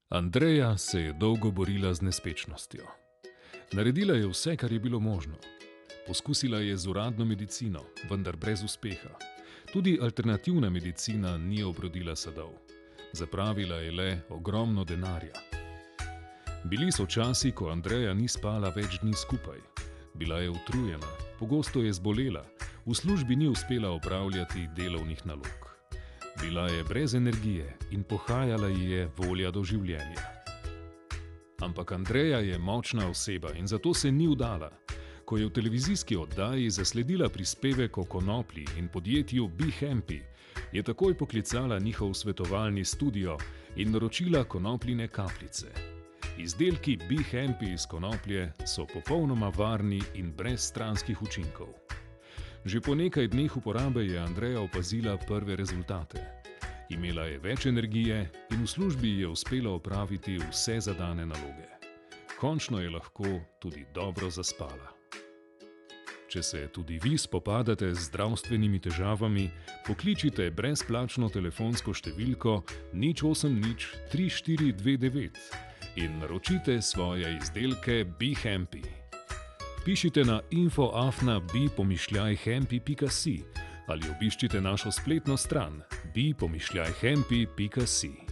Andreja se je dolgo borila z nespečnostjo. Naredila je vse, kar je bilo možno. Poskusila je z uradno medicino, vendar brez uspeha. Tudi alternativna medicina ni obrodila sadov. Zapravila je le ogromno denarja. Bili so časi, ko Andreja ni spala več dni skupaj. Bila je utrujena, pogosto je zbolela, v službi ni uspela opravljati delovnih nalog. Bila je brez energije in pohajala ji je volja do življenja. Ampak Andreja je močna oseba in zato se ni vdala. Ko je v televizijski oddaji zasledila prispevek o konoplji in podjetju Be Hampy, je takoj poklicala njihov svetovalni studio in naročila konopljine kapljice. Izdelki Be Hampy iz konoplje so popolnoma varni in brez stranskih učinkov. Že po nekaj dneh uporabe je Andreja opazila prve rezultate. Imela je več energije in v službi je uspela opraviti vse zadane naloge. Končno je lahko tudi dobro zaspala. Če se tudi vi spopadate z zdravstvenimi težavami, pokličite brezplačno telefonsko številko 080 3429 in naročite svoje izdelke Be Hampy. Pišite na info@bi-hampy.si ali obiščite našo spletno stran bi-hampy.si.